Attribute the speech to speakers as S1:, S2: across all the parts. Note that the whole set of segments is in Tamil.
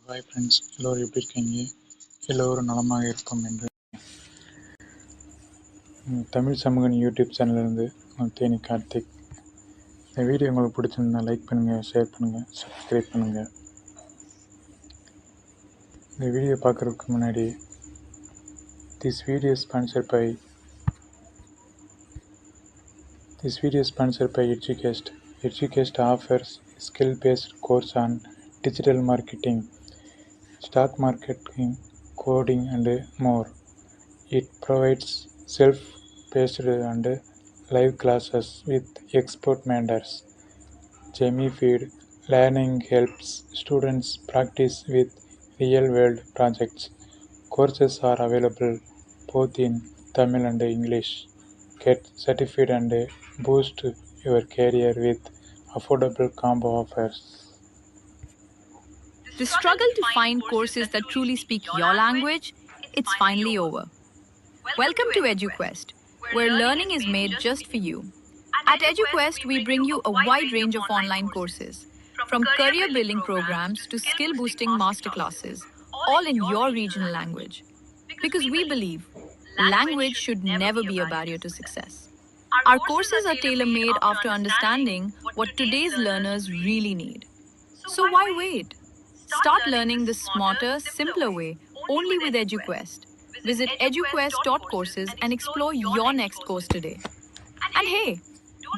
S1: ஹாய் ஃப்ரெண்ட்ஸ், எல்லோரும் எப்படி இருக்கீங்க? எல்லோரும் நலமாக இருப்போம் என்று தமிழ் சமூகன் யூடியூப் சேனல்லேருந்து தேனி கார்த்திக். இந்த வீடியோ உங்களுக்கு பிடிச்சிருந்தா லைக் பண்ணுங்கள், ஷேர் பண்ணுங்கள், சப்ஸ்கிரைப் பண்ணுங்கள். இந்த வீடியோ பார்க்குறதுக்கு முன்னாடி this video sponsored by Educast. Educast offers skill-based course on digital marketing, stock marketing, coding and more. It provides self-paced and live classes with expert mentors. Gamified learning helps students practice with real-world projects. Courses are available both in Tamil and English. Get certified and boost your career with affordable combo offers.
S2: The struggle to find courses that truly speak your language, it's finally over. Welcome to EduQuest, where learning is made just for you. At EduQuest, we bring you a wide range of online courses, from career building programs to skill boosting masterclasses, all in your regional language. Because we believe language should never be a barrier to success. Our courses are tailor made after understanding what today's learners really need. So why wait? Start learning the smarter, simpler way only with EduQuest. Visit eduquest.courses and explore your next course today. And hey,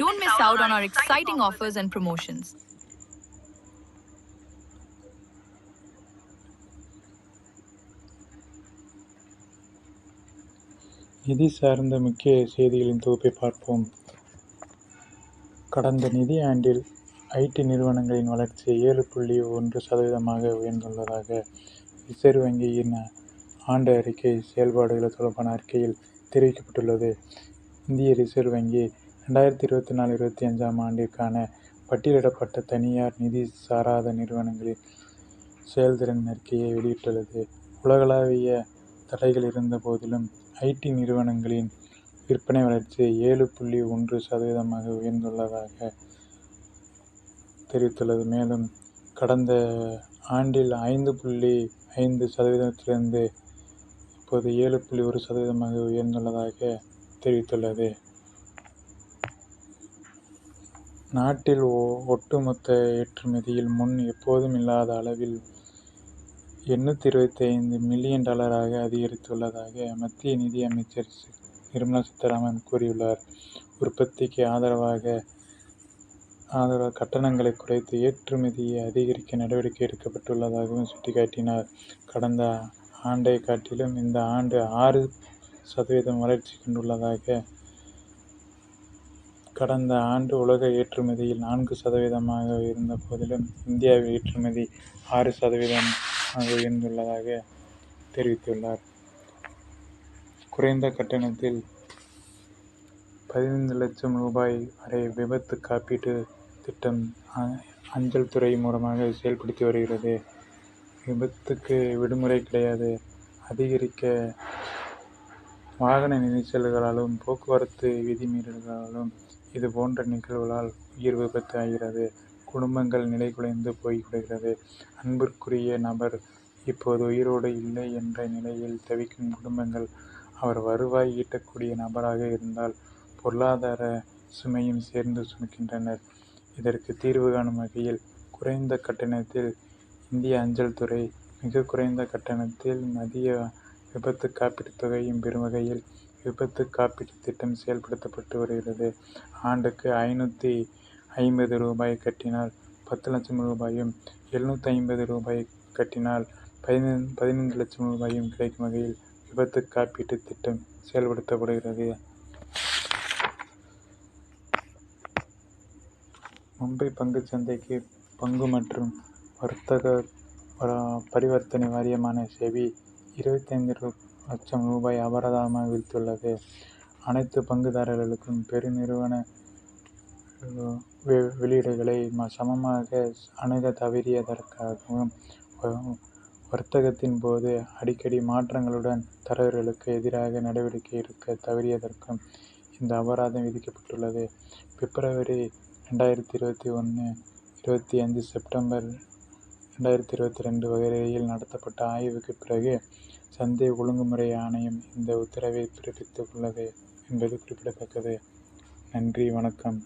S2: don't miss out on our exciting offers and promotions.
S1: நிதி சார்ந்த முக்கிய செய்திகளின் தொகுப்பை பார்ப்போம். கடந்த நிதி ஆண்டில் ஐடி நிறுவனங்களின் வளர்ச்சி 7.1% உயர்ந்துள்ளதாக ரிசர்வ் வங்கியின் ஆண்டு அறிக்கை செயல்பாடுகள் தொடர்பான அறிக்கையில் தெரிவிக்கப்பட்டுள்ளது. இந்திய ரிசர்வ் வங்கி 2024-25 ஆண்டிற்கான பட்டியலிடப்பட்ட தனியார் நிதி சாராத நிறுவனங்களின் செயல்திறன் அறிக்கையை வெளியிட்டுள்ளது. உலகளாவிய தடைகள் இருந்த போதிலும் ஐடி நிறுவனங்களின் விற்பனை வளர்ச்சி 7.1% உயர்ந்துள்ளதாக தெரிவித்துள்ளது. மேலும் கடந்த ஆண்டில் 5.5%லிருந்து இப்போது 7.1% உயர்ந்துள்ளதாக தெரிவித்துள்ளது. நாட்டில் ஒட்டுமொத்த ஏற்றுமதியில் முன் எப்போதும் இல்லாத அளவில் $825 மில்லியன் அதிகரித்துள்ளதாக மத்திய நிதி அமைச்சர் நிர்மலா சீதாராமன் கூறியுள்ளார். உற்பத்திக்கு ஆதரவாக கட்டணங்களை குறைத்து ஏற்றுமதியை அதிகரிக்க நடவடிக்கை எடுக்கப்பட்டுள்ளதாகவும் சுட்டிக்காட்டினார். கடந்த ஆண்டை காட்டிலும் இந்த ஆண்டு 6% வளர்ச்சி கண்டுள்ளதாக. கடந்த ஆண்டு உலக ஏற்றுமதியில் 4% இருந்த போதிலும் இந்தியாவில் ஏற்றுமதி 6% உயர்ந்துள்ளதாக தெரிவித்துள்ளார். குறைந்த கட்டணத்தில் 15 லட்சம் ரூபாய் வரை விபத்து காப்பீட்டு திட்டம் அஞ்சல் துறை மூலமாக செயல்படுத்தி வருகிறது. விபத்துக்கு விடுமுறை கிடையாது. அதிகரிக்க வாகன நெரிசல்களாலும் போக்குவரத்து விதிமீறல்களாலும் இது போன்ற நிகழ்வுகளால் உயிர் விபத்து ஆகிறது. குடும்பங்கள் நிலைகுலைந்து போய்விடுகிறது. அன்பிற்குரிய நபர் இப்போது உயிரோடு இல்லை என்ற நிலையில் தவிக்கும் குடும்பங்கள் அவர் வருவாய் ஈட்டக்கூடிய நபராக இருந்தால் பொருளாதார சுமையும் சேர்ந்து சுமக்கின்றனர். இதற்கு தீர்வு காணும் வகையில் குறைந்த கட்டணத்தில் இந்திய அஞ்சல் துறை மிக குறைந்த கட்டணத்தில் மதிய விபத்து காப்பீட்டுத் தொகையும் பெறும் வகையில் விபத்து காப்பீட்டு திட்டம் செயல்படுத்தப்பட்டு வருகிறது. ஆண்டுக்கு $550 கட்டினால் 10 லட்சம் ரூபாயும், $750 கட்டினால் 15 லட்சம் ரூபாயும் கிடைக்கும் வகையில் விபத்து காப்பீட்டு திட்டம் செயல்படுத்தப்படுகிறது. மும்பை பங்குச் சந்தைக்கு பங்கு மற்றும் வர்த்தக பரிவர்த்தனை வாரியமான செபி 25 லட்சம் ரூபாய் அபராதமாக விதித்துள்ளது. அனைத்து பங்குதாரர்களுக்கும் பெருநிறுவன வெளியீடுகளை சமமாக அணுக தவறியதற்காகவும் வர்த்தகத்தின் போது அடிக்கடி மாற்றங்களுடன் தரகர்களுக்கு எதிராக நடவடிக்கை எடுக்க தவறியதற்கும் இந்த அபராதம் விதிக்கப்பட்டுள்ளது. பிப்ரவரி 2021, 25 செப்டம்பர் 2022 வகையில் நடத்தப்பட்ட ஆய்வுக்குப் பிறகு சந்தை ஒழுங்குமுறை ஆணையம் இந்த உத்தரவை பிறப்பித்துள்ளது என்பது குறிப்பிடத்தக்கது. நன்றி, வணக்கம்.